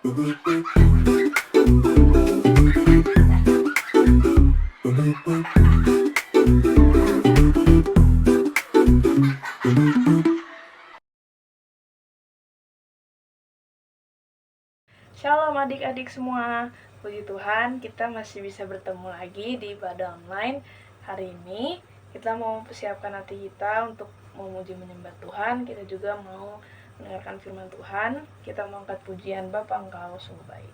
Shalom adik-adik semua, puji Tuhan kita masih bisa bertemu lagi di ibadah online. Hari ini kita mau persiapkan hati kita untuk memuji menyembah Tuhan. Kita juga mau mendengarkan firman Tuhan. Kita mau angkat pujian, Bapa Engkau sungguh baik.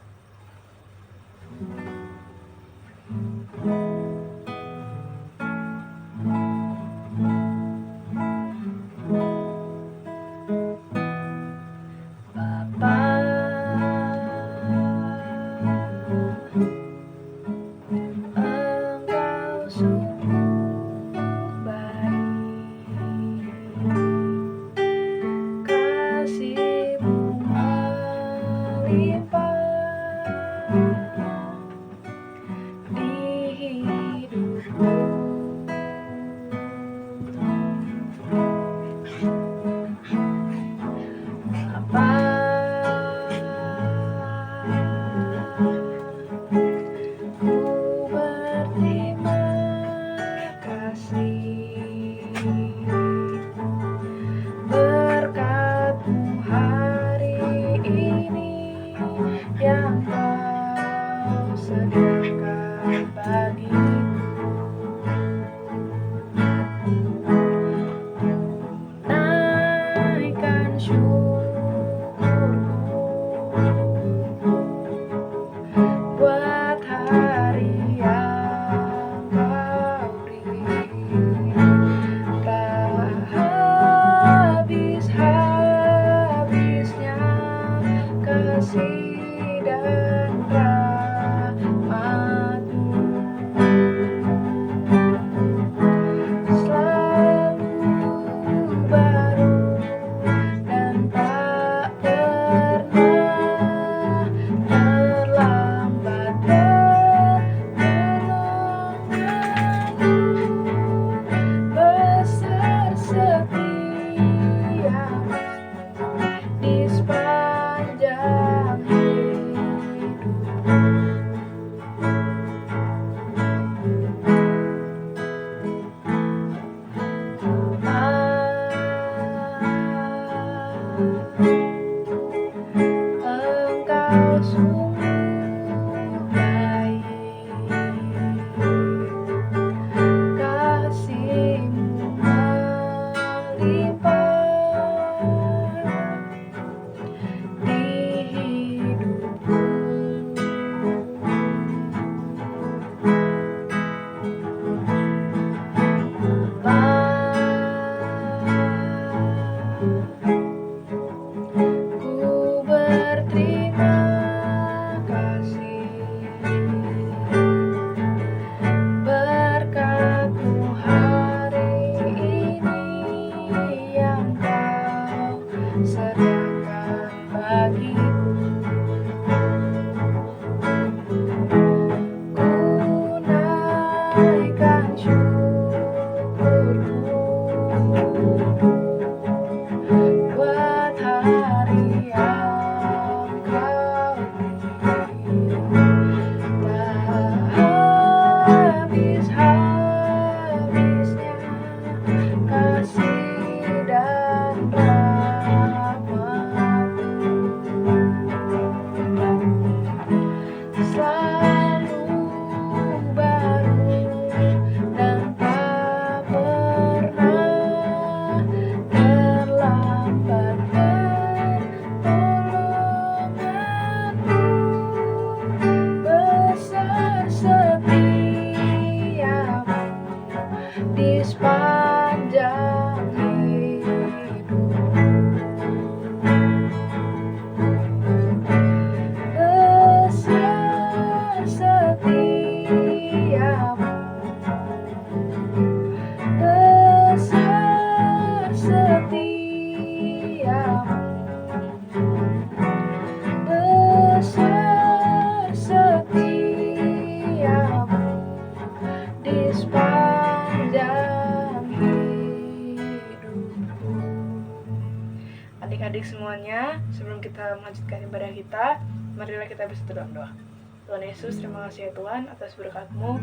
Adik-adik semuanya, sebelum kita melanjutkan ibadah kita, Marilah kita bersatu dalam doa. Tuhan Yesus, terima kasih ya Tuhan atas berkat-Mu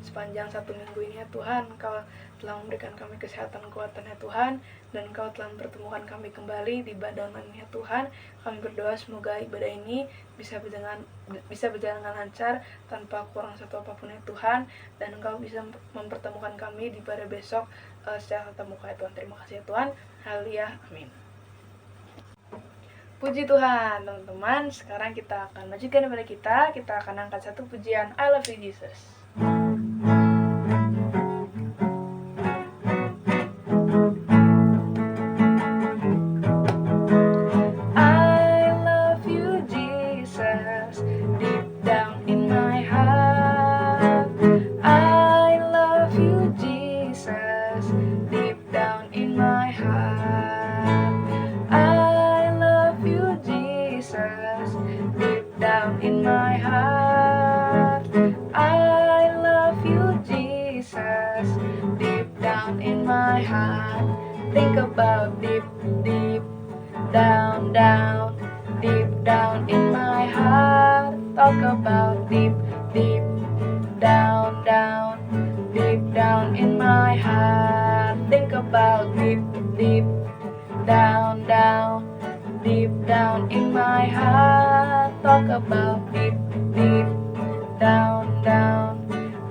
sepanjang 1 minggu ini ya Tuhan. Engkau telah memberikan kami kesehatan kekuatan ya Tuhan, dan Engkau telah mempertemukan kami kembali di ibadah online ya Tuhan. Kami berdoa semoga ibadah ini bisa berjalan dengan lancar tanpa kurang satu apapun ya Tuhan, dan Engkau bisa mempertemukan kami di ibadah besok secara tatap muka ya Tuhan. Terima kasih ya Tuhan. Haleluya, amin. Puji Tuhan, teman-teman. Sekarang kita akan lanjutkan ibadah kita akan angkat satu pujian I Love You Jesus. Think about deep down, deep down in my heart. Talk about deep down, deep down in my heart. Think about deep down, deep down in my heart. Talk about deep down,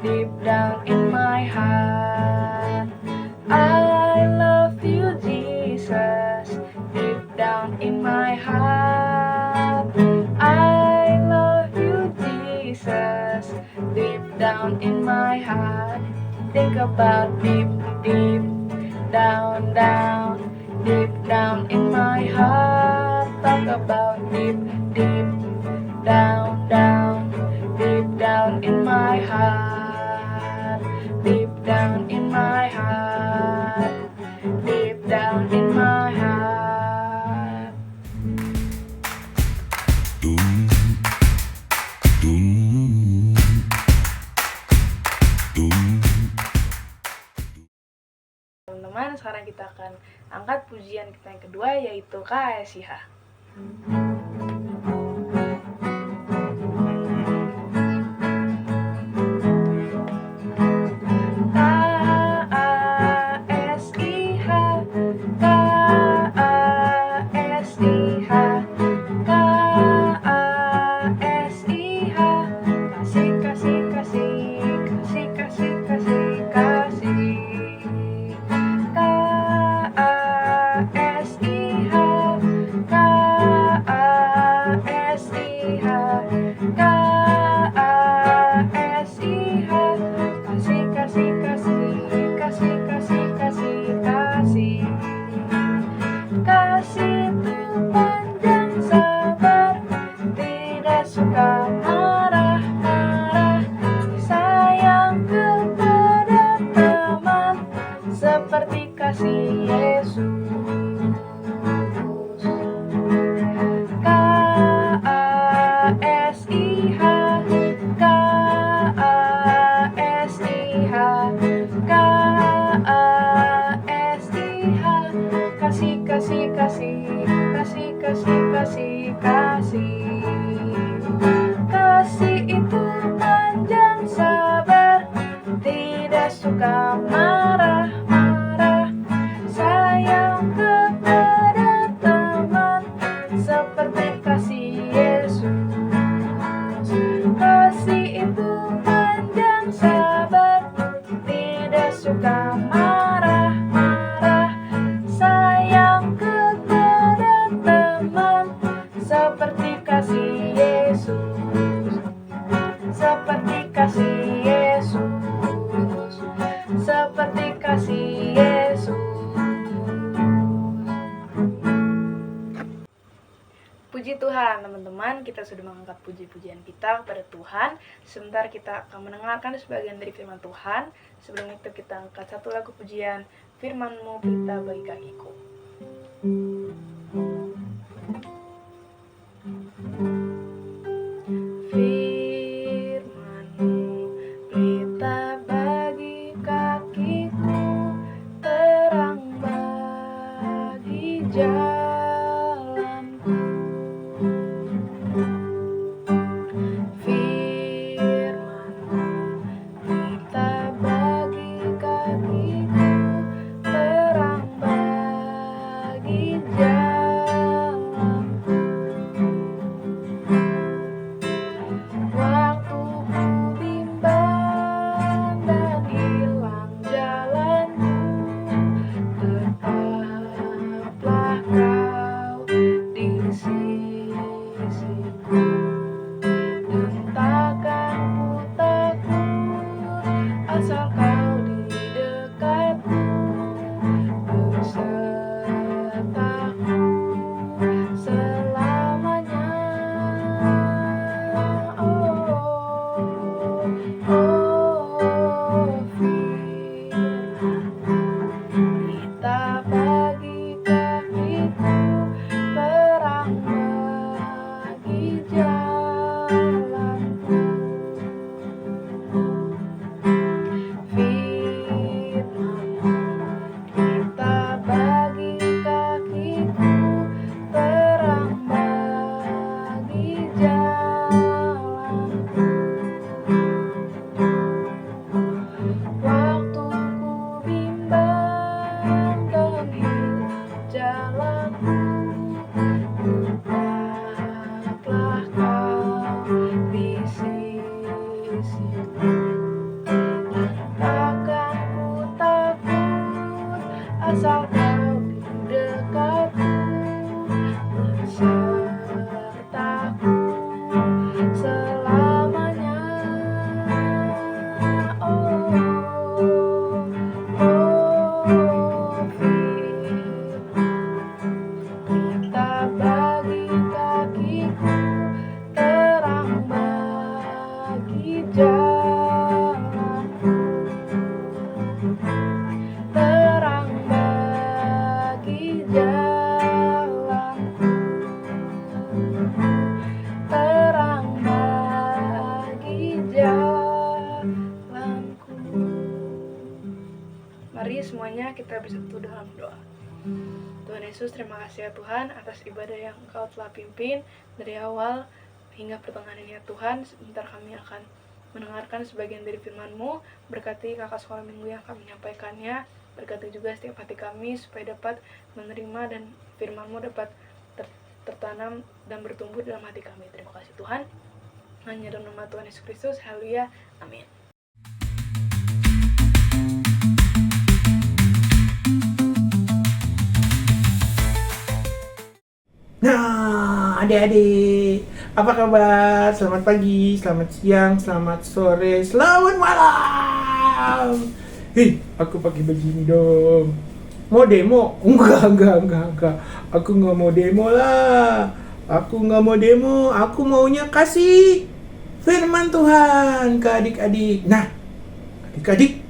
deep down in my heart. I love you, Jesus, deep down in my heart. I love you, Jesus, deep down in my heart. Think about deep down, deep down in my heart. Talk about deep down, deep down in my heart. Deep down in my heart. Deep down in my heart. Teman-teman, sekarang kita akan angkat pujian kita yang kedua, yaitu KSIH. Kasih itu panjang sabar, tidak suka marah-marah, sayang kepada teman, seperti kasih Yesus. Kasih itu panjang sabar, tidak suka marah-marah, sayang kepada teman, seperti kasih Yesus. Seperti kasih Yesus, seperti kasih Yesus. Puji Tuhan, teman-teman, kita sudah mengangkat puji-pujian kita kepada Tuhan. Sebentar kita akan mendengarkan sebagian dari firman Tuhan. Sebelum itu kita angkat satu lagu pujian, Firman-Mu Pelita Bagi Kakiku. Jalanku jalanku. Waktu ku bimbang dan hilang jalanku, tetaplah kau di sisiku. Takkan ku takut asal kau di dekatku, besertaku selamanya. Oh, kita bagi kakiku, terang bagi jalanku, terang bagi jalanku, terang bagi jalanku. Mari semuanya kita bersatu dalam doa. Tuhan Yesus, terima kasih ya Tuhan atas ibadah yang Engkau telah pimpin dari awal hingga pertengahan ini ya Tuhan. Sebentar kami akan mendengarkan sebagian dari firman-Mu. Berkati kakak sekolah minggu yang kami menyampaikannya. Berkati juga setiap hati kami supaya dapat menerima dan firman-Mu dapat tertanam dan bertumbuh dalam hati kami. Terima kasih Tuhan. Hanya dalam nama Tuhan Yesus Kristus. Haleluya. Amin. Nah, adik-adik, apa kabar? Selamat pagi, selamat siang, selamat sore, selamat malam. Aku pakai begini dong. Mau demo? Enggak. Aku nggak mau demo lah. Aku maunya kasih firman Tuhan ke adik-adik. Nah, adik-adik,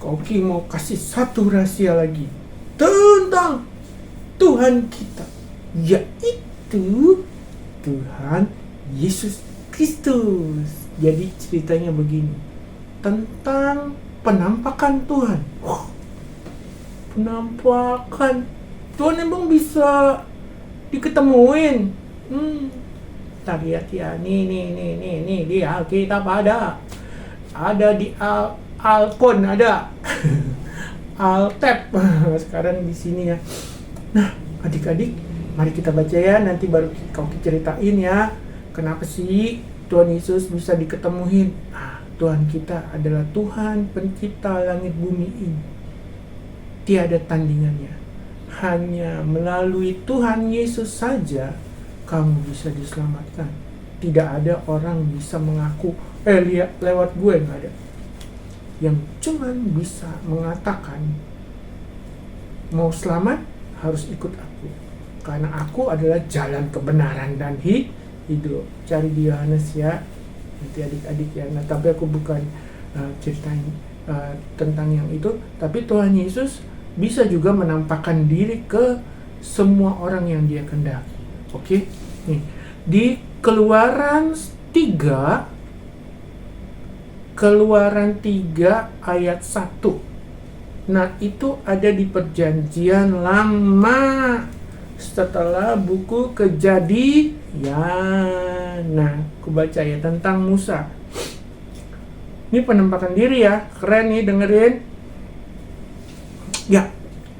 Koki mau kasih satu rahasia lagi tentang Tuhan kita, yaitu Tuhan Yesus Kristus. Jadi ceritanya begini, tentang penampakan Tuhan. Penampakan Tuhan emang bisa diketemuin. Kita lihat ya, nih di Alkitab ada di Alpon ada, Altab sekarang di sini ya. Nah, adik-adik, mari kita baca ya, nanti baru kau ceritain ya, kenapa sih Tuhan Yesus bisa diketemuin. Nah, Tuhan kita adalah Tuhan pencipta langit bumi ini. Tiada tandingannya. Hanya melalui Tuhan Yesus saja kamu bisa diselamatkan. Tidak ada orang bisa mengaku, lewat gue, nggak ada. Yang cuman bisa mengatakan, mau selamat harus ikut aku. Karena aku adalah jalan kebenaran dan hidup. Cari di Yohanes ya, nanti adik-adik ya. Nah, tapi aku bukan ceritain tentang yang itu. Tapi Tuhan Yesus bisa juga menampakkan diri ke semua orang yang dia kehendaki. Oke? Nih, di Keluaran 3 ayat 1. Nah, itu ada di perjanjian lama setelah buku Kejadian. Nah, aku baca ya tentang Musa. Ini penampakan diri ya, keren nih, dengerin. Ya,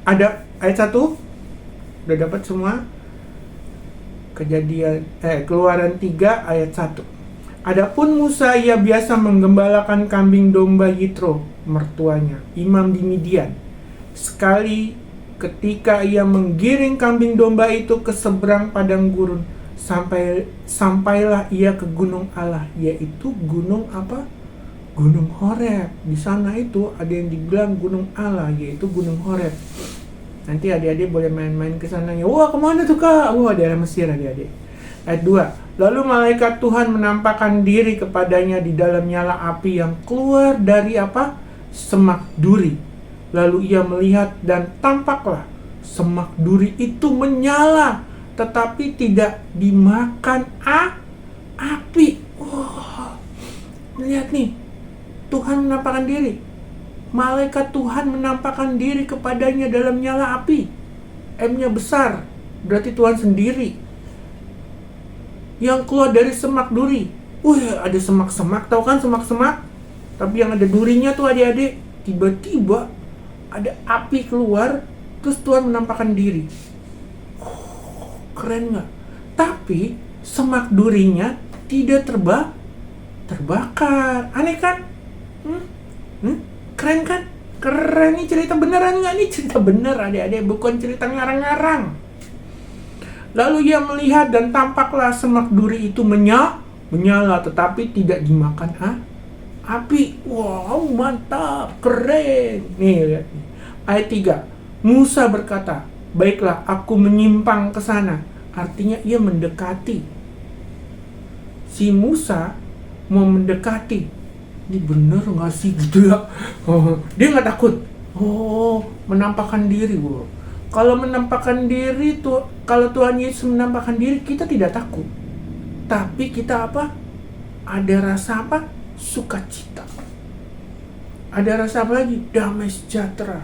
ada ayat 1. Udah dapat semua? Keluaran 3 ayat 1. Adapun Musa, ia biasa menggembalakan kambing domba Yitro, mertuanya, imam di Midian. Sekali ketika ia menggiring kambing domba itu ke seberang padang gurun, sampailah ia ke gunung Allah, yaitu gunung apa? Gunung Horeb. Di sana itu ada yang dibilang gunung Allah, yaitu gunung Horeb. Nanti adik-adik boleh main-main ke sana ya. Wah, kemana tuh kak? Wah, daerah Mesir adik-adik. Ayat 2. Lalu malaikat Tuhan menampakkan diri kepadanya di dalam nyala api yang keluar dari apa? Semak duri. Lalu ia melihat dan tampaklah semak duri itu menyala, tetapi tidak dimakan api. Wah, lihat nih, Tuhan menampakkan diri. Malaikat Tuhan menampakkan diri kepadanya dalam nyala api. M-nya besar, berarti Tuhan sendiri. yang keluar dari semak duri. Wih, ada semak-semak, tahu kan semak-semak? Tapi yang ada durinya tuh adik-adik. Tiba-tiba ada api keluar, terus Tuhan menampakkan diri. Keren nggak? Tapi semak durinya tidak terbakar. Aneh kan? Keren kan? Keren, nih cerita beneran nggak? Nih cerita bener adik-adik, bukan cerita ngarang-ngarang. Lalu ia melihat dan tampaklah semak duri itu menyala tetapi tidak dimakan api. Wow, mantap, keren. Nih lihat nih. Ayat 3. Musa berkata, baiklah aku menyimpang ke sana. Artinya ia mendekati. Si Musa mau mendekati. Ini bener gak sih gitu ya? Dia gak takut. Menampakkan diri. Kalau menampakkan diri tuh, kalau Tuhan Yesus menampakkan diri, kita tidak takut. Tapi kita apa? Ada rasa apa? Sukacita. Ada rasa apa lagi? Damai sejahtera.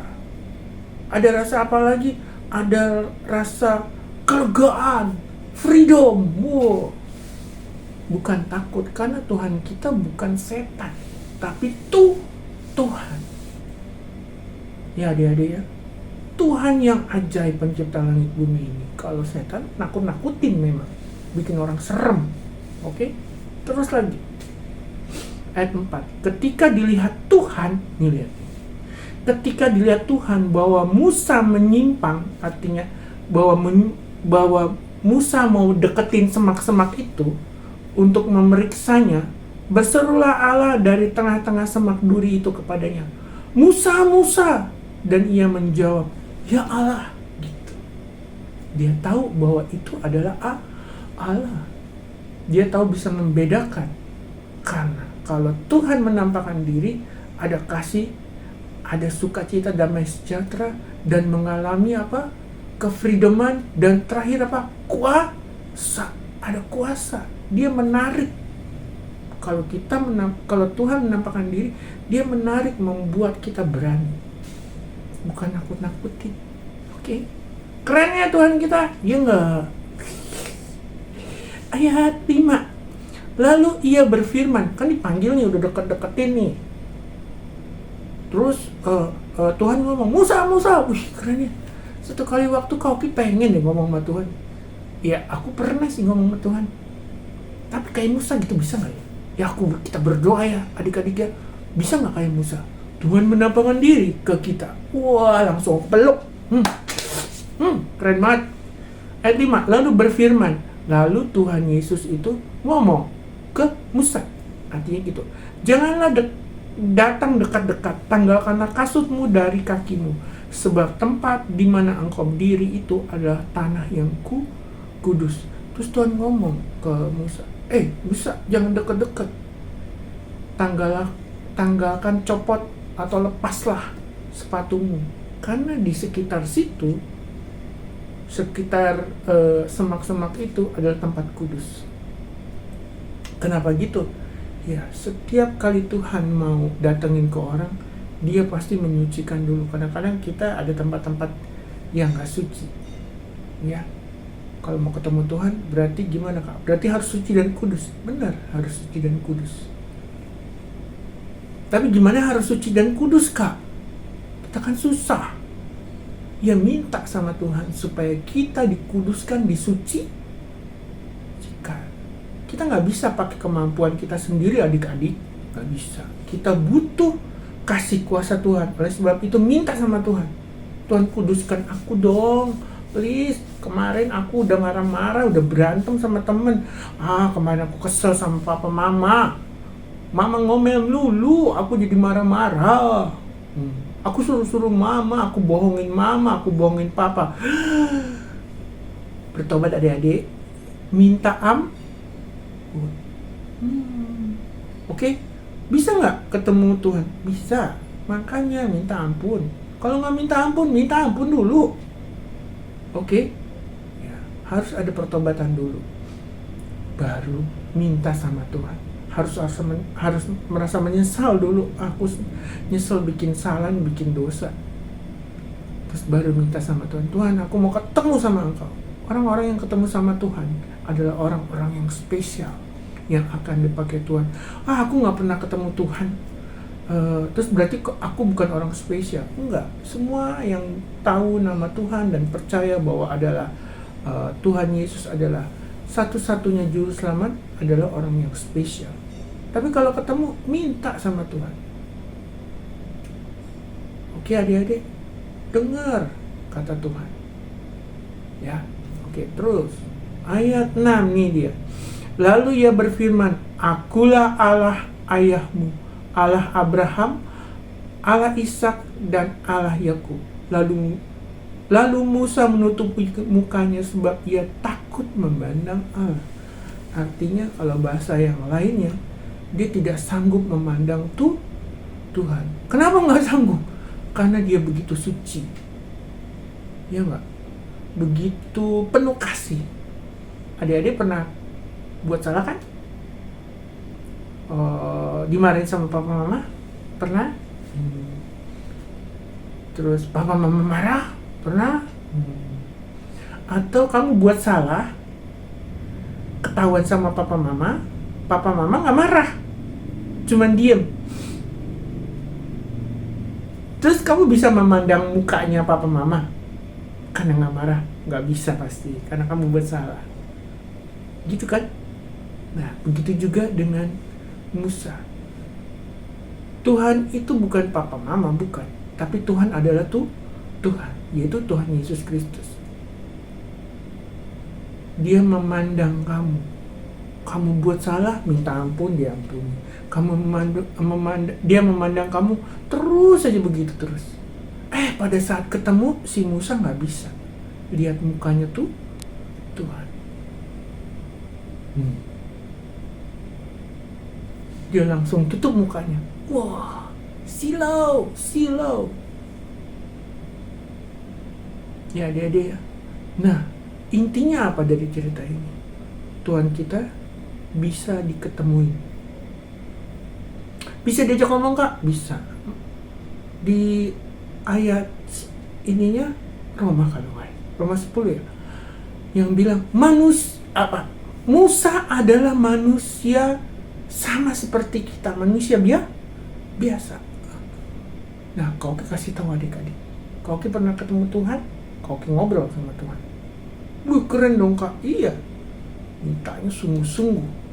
Ada rasa apa lagi? Ada rasa kelegaan, freedom. Wow. Bukan takut, karena Tuhan kita bukan setan, tapi Tuhan. Ya adik-adik ya, Tuhan yang ajaib pencipta langit bumi ini. Kalau setan nakut-nakutin memang, bikin orang serem. Oke? Terus lagi. Ayat 4. Ketika dilihat Tuhan, nih lihat. Ketika dilihat Tuhan bahwa Musa menyimpang, artinya bahwa Musa mau deketin semak-semak itu untuk memeriksanya, berserulah Allah dari tengah-tengah semak duri itu kepadanya, Musa, Musa. Dan ia menjawab, ya Allah. Gitu. Dia tahu bahwa itu adalah Allah. Dia tahu bisa membedakan. Karena kalau Tuhan menampakkan diri, ada kasih, ada sukacita, damai sejahtera, dan mengalami apa? Kefreedoman, dan terakhir apa? Kuasa. Ada kuasa. Dia menarik. Kalau Tuhan menampakkan diri, dia menarik, membuat kita berani. Bukan nakut-nakutin. Oke? Kerennya Tuhan kita. Ya enggak? Ayat 5. Lalu ia berfirman, kan dipanggil nih, udah deket-deketin nih. Terus Tuhan ngomong, Musa, Musa. Wih, kerennya. Satu kali waktu kau pengen deh ngomong sama Tuhan. Ya, aku pernah sih ngomong sama Tuhan. Tapi kayak Musa gitu, bisa gak ya? Ya kita berdoa ya, adik-adik ya. Bisa gak kayak Musa? Tuhan menampakkan diri ke kita. Wah, langsung peluk. Keren banget. Ayat 5, lalu berfirman. Lalu Tuhan Yesus itu ngomong ke Musa. Artinya gitu. Janganlah datang dekat-dekat. Tanggalkanlah kasutmu dari kakimu. Sebab tempat di mana engkau berdiri itu adalah tanah yang kudus. Terus Tuhan ngomong ke Musa. Musa, jangan dekat-dekat. Tanggalkan, copot atau lepaslah sepatumu. Karena di sekitar situ, sekitar semak-semak itu adalah tempat kudus. Kenapa gitu? Ya, setiap kali Tuhan mau datengin ke orang, dia pasti menyucikan dulu. Kadang-kadang kita ada tempat-tempat yang gak suci. Ya, kalau mau ketemu Tuhan, berarti gimana kak? Berarti harus suci dan kudus. Benar, harus suci dan kudus. Tapi gimana harus suci dan kudus kak? Kita kan susah. Ya minta sama Tuhan supaya kita dikuduskan, disuci. Jika kita gak bisa pakai kemampuan kita sendiri adik-adik, gak bisa. Kita butuh kasih kuasa Tuhan. Oleh sebab itu minta sama Tuhan. Tuhan kuduskan aku dong. Please, kemarin aku udah marah-marah, udah berantem sama temen. Kemarin aku kesel sama papa mama. Mama ngomel lulu, aku jadi marah-marah. Aku suruh-suruh mama, aku bohongin papa. Bertobat adik-adik, minta ampun. Oke? Bisa nggak ketemu Tuhan? Bisa. Makanya minta ampun. Kalau nggak minta ampun dulu. Oke? Ya, harus ada pertobatan dulu. Baru minta sama Tuhan. Harus merasa menyesal dulu. Aku nyesel bikin salah, bikin dosa. Terus baru minta sama Tuhan. Tuhan, aku mau ketemu sama Engkau. Orang-orang yang ketemu sama Tuhan, adalah orang-orang yang spesial yang akan dipakai Tuhan. Aku nggak pernah ketemu Tuhan, terus berarti aku bukan orang spesial. Enggak, semua yang tahu nama Tuhan dan percaya bahwa adalah Tuhan Yesus adalah satu-satunya juru selamat adalah orang yang spesial. Tapi kalau ketemu, minta sama Tuhan. Oke adik-adik, dengar kata Tuhan. Ya, oke, terus ayat 6 nih dia. Lalu ia berfirman, akulah Allah ayahmu, Allah Abraham, Allah Ishak dan Allah Yakub. Lalu Musa menutup mukanya sebab ia takut memandang Allah. Artinya kalau bahasa yang lainnya, dia tidak sanggup memandang Tuhan. Kenapa nggak sanggup? Karena dia begitu suci. Ya nggak? Begitu penuh kasih. Adik-adik pernah buat salah kan? Dimarahin sama papa mama? Pernah? Terus papa mama marah? Pernah? Atau kamu buat salah, ketahuan sama papa mama nggak marah, cuman diem. Terus kamu bisa memandang mukanya papa mama karena nggak marah? Nggak bisa pasti, karena kamu buat salah. Gitu kan? Nah, begitu juga dengan Musa. Tuhan itu bukan papa mama, bukan. Tapi Tuhan adalah Tuhan, yaitu Tuhan Yesus Kristus. Dia memandang kamu. Kamu buat salah, minta ampun, dia ampuni. Dia memandang kamu terus saja begitu terus. Pada saat ketemu, si Musa nggak bisa lihat mukanya Tuhan. Dia langsung tutup mukanya. Wah, silau. Ya adik-adik ya. Nah, intinya apa dari cerita ini? Tuhan kita bisa diketemui. Bisa diajak ngomong Kak? Bisa. Di ayat ininya Roma 10 ya, yang bilang Musa adalah manusia sama seperti kita, manusia biasa. Nah, kau kasih tahu adik-adik, kau pernah ketemu Tuhan, kau ngobrol sama Tuhan. Keren dong Kak. Iya, mintanya sungguh-sungguh.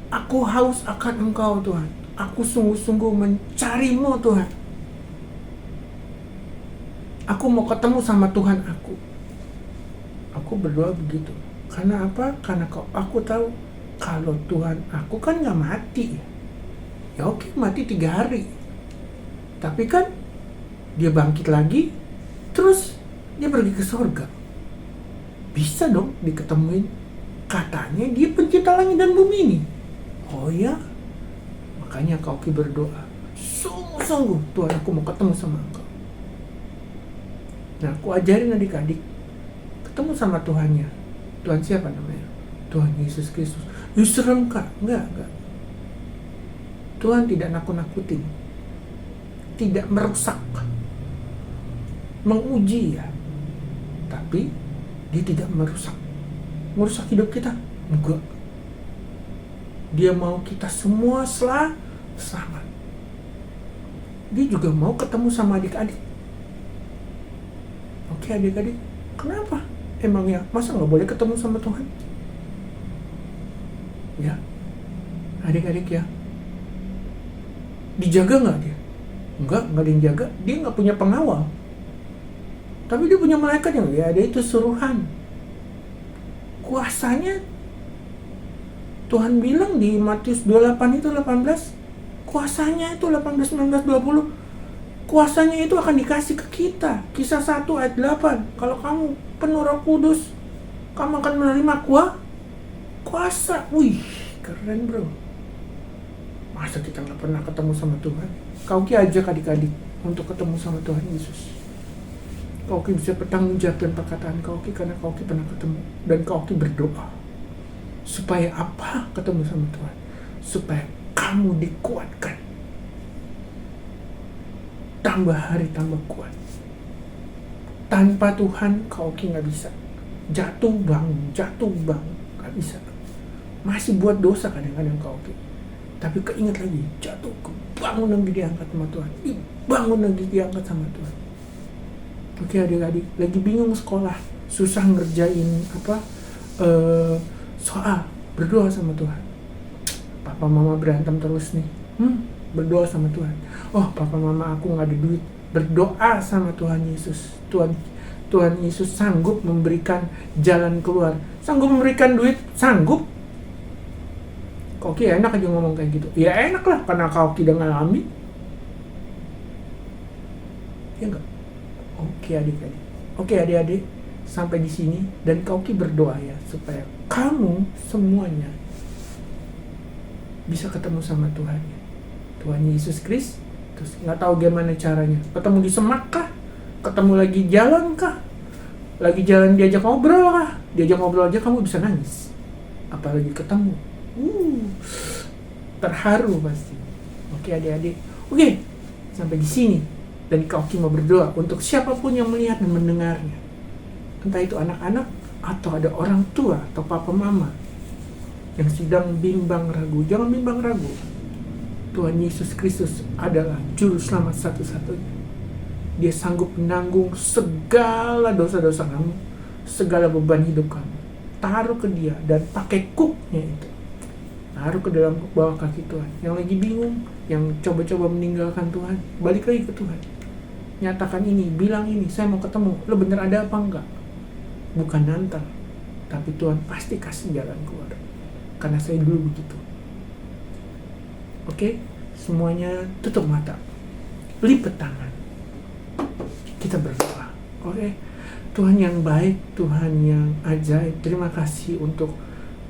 Aku haus akan Engkau Tuhan, aku sungguh-sungguh mencarimu Tuhan. Aku mau ketemu sama Tuhan aku. Aku berdoa begitu. Karena apa? Karena aku tahu kalau Tuhan aku kan gak mati. Ya oke, mati 3 hari. Tapi kan dia bangkit lagi, terus dia pergi ke surga. Bisa dong diketemuin. Katanya dia pencipta langit dan bumi ini. Oh ya? Makanya kau berdoa, sungguh-sungguh Tuhan aku mau ketemu sama Engkau. Nah, aku ajarin adik-adik ketemu sama Tuhannya. Tuhan siapa namanya? Tuhan Yesus Kristus. Serem Kak? Enggak. Tuhan tidak nakut-nakutin, tidak merusak, menguji ya. Tapi dia tidak merusak hidup kita. Enggak. Dia mau kita semua selamat. Dia juga mau ketemu sama adik-adik. Oke adik-adik, kenapa? Emangnya masa nggak boleh ketemu sama Tuhan? Ya, adik-adik ya, dijaga nggak dia? Nggak dijaga. Dia nggak punya pengawal, tapi dia punya malaikat yang dia itu suruhan. Kuasanya Tuhan bilang di Matius 28 itu 18, kuasanya itu 18, 19, 20. Kuasanya itu akan dikasih ke kita. Kisah 1 ayat 8. Kalau kamu penuh Roh Kudus, kamu akan menerima kuasa. Wih, keren bro. Masa kita gak pernah ketemu sama Tuhan? Kau ajak adik-adik untuk ketemu sama Tuhan Yesus. Kau bisa bertanggung jawab perkataan kau karena kau pernah ketemu. Dan kau berdoa. Supaya apa ketemu sama Tuhan? Supaya kamu dikuatkan. Tambah hari tambah kuat. Tanpa Tuhan kau nggak bisa. Jatuh bangun, gak bisa. Masih buat dosa kadang-kadang Kak Oki. Tapi keinget lagi, jatuh, kebangun lagi diangkat sama Tuhan. Dibangun lagi diangkat sama Tuhan. Oke adik-adik, lagi bingung sekolah, susah ngerjain soal, berdoa sama Tuhan. Papa mama berantem terus nih, berdoa sama Tuhan. Oh, papa mama aku nggak ada duit, berdoa sama Tuhan Yesus. Tuhan Yesus sanggup memberikan jalan keluar, sanggup memberikan duit, sanggup. Kok Oki enak aja ngomong kayak gitu? Ya enak lah, karena Kak Oki udah ngalami. Ya enggak? Oke adik-adik. Oke adik-adik, sampai di sini dan Kak Oki berdoa ya supaya kamu semuanya bisa ketemu sama Tuhan. Tuhan Yesus Kristus. Terus nggak tahu gimana caranya. Ketemu di semak kah? Ketemu lagi jalan kah? Lagi jalan diajak ngobrol kah? Diajak ngobrol aja kamu bisa nangis. Apalagi ketemu. Terharu pasti. Oke adik-adik. Oke, sampai di sini. Dan Kak Oki mau berdoa untuk siapapun yang melihat dan mendengarnya. Entah itu anak-anak atau ada orang tua atau papa mama yang sedang bimbang ragu. Jangan bimbang ragu. Tuhan Yesus Kristus adalah juru selamat satu-satunya. Dia sanggup menanggung segala dosa-dosa kamu, segala beban hidup kamu. Taruh ke dia dan pakai kuknya itu. Taruh ke dalam bawah kaki Tuhan. Yang lagi bingung, yang coba-coba meninggalkan Tuhan, balik lagi ke Tuhan. Nyatakan ini, bilang ini, saya mau ketemu. Lo bener ada apa enggak? Bukan nanti, tapi Tuhan pasti kasih jalan keluar. Karena saya dulu begitu. Oke, semuanya tutup mata, lipat tangan, kita berdoa. Oke, Tuhan yang baik, Tuhan yang ajaib, terima kasih untuk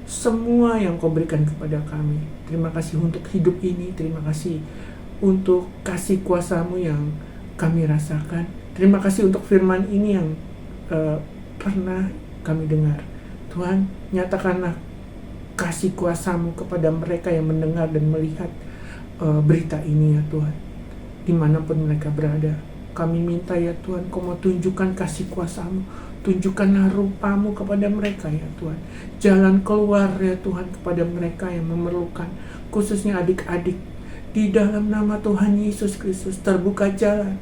semua yang Kau berikan kepada kami. Terima kasih untuk hidup ini, terima kasih untuk kasih kuasa-Mu yang kami rasakan. Terima kasih untuk firman ini yang pernah kami dengar. Tuhan, nyatakanlah kasih kuasa-Mu kepada mereka yang mendengar dan melihat berita ini ya Tuhan. Dimanapun mereka berada, kami minta ya Tuhan, Kau mau tunjukkan kasih kuasa-Mu, tunjukkanlah rupa-Mu kepada mereka ya Tuhan. Jalan keluar ya Tuhan kepada mereka yang memerlukan, khususnya adik-adik. Di dalam nama Tuhan Yesus Kristus, terbuka jalan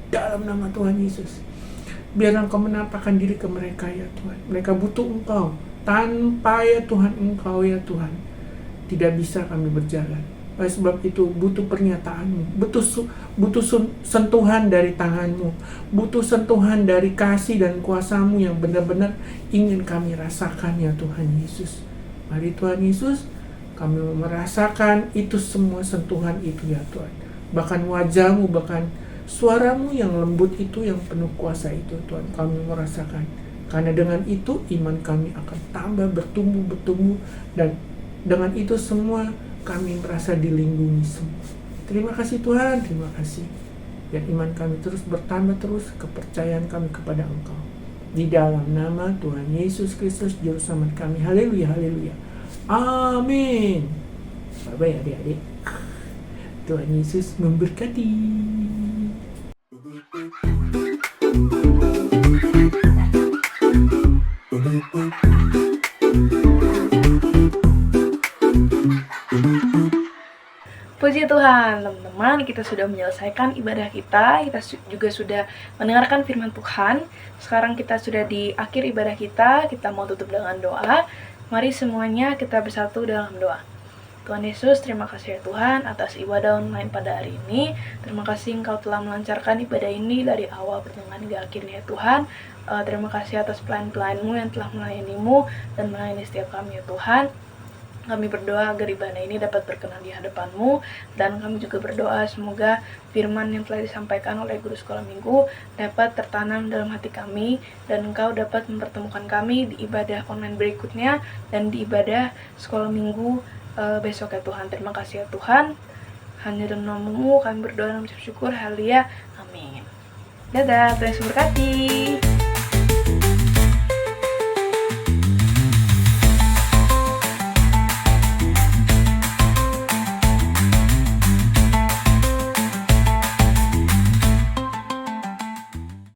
dalam nama Tuhan Yesus. Biarlah Engkau menampakkan diri ke mereka ya Tuhan. Mereka butuh Engkau. Tanpa ya Tuhan Engkau ya Tuhan, tidak bisa kami berjalan. Oleh sebab itu butuh pernyataan-Mu, butuh sentuhan dari tangan-Mu, butuh sentuhan dari kasih dan kuasa-Mu yang benar-benar ingin kami rasakan ya Tuhan Yesus. Mari Tuhan Yesus, kami merasakan itu semua sentuhan itu ya Tuhan. Bahkan wajah-Mu, bahkan suara-Mu yang lembut itu, yang penuh kuasa itu Tuhan, kami merasakan. Karena dengan itu iman kami akan tambah bertumbuh dan dengan itu semua kami merasa dilindungi semua. Terima kasih Tuhan, terima kasih. Dan iman kami terus bertambah terus, kepercayaan kami kepada Engkau. Di dalam nama Tuhan Yesus Kristus Juru Selamat kami. Haleluya, haleluya. Amin. Bye-bye adik-adik. Tuhan Yesus memberkati. Puji Tuhan, teman-teman, kita sudah menyelesaikan ibadah kita. Kita juga sudah mendengarkan firman Tuhan. Sekarang kita sudah di akhir ibadah kita. Kita mau tutup dengan doa. Mari semuanya kita bersatu dalam doa. Tuhan Yesus, terima kasih ya Tuhan atas ibadah online pada hari ini. Terima kasih Engkau telah melancarkan ibadah ini dari awal pertengahan hingga akhirnya ya Tuhan. Terima kasih atas pelayan-pelayan-Mu yang telah melayani-Mu dan melayani setiap kami ya Tuhan. Kami berdoa agar ibadah ini dapat berkenan di hadapan-Mu, dan kami juga berdoa semoga firman yang telah disampaikan oleh guru sekolah minggu dapat tertanam dalam hati kami, dan Engkau dapat mempertemukan kami di ibadah online berikutnya dan di ibadah sekolah minggu besok ya Tuhan. Terima kasih ya Tuhan. Hanya dalam nama-Mu kami berdoa dan mengucap syukur. Haleluya. Amin. Dadah, Tuhan Yesus berkati.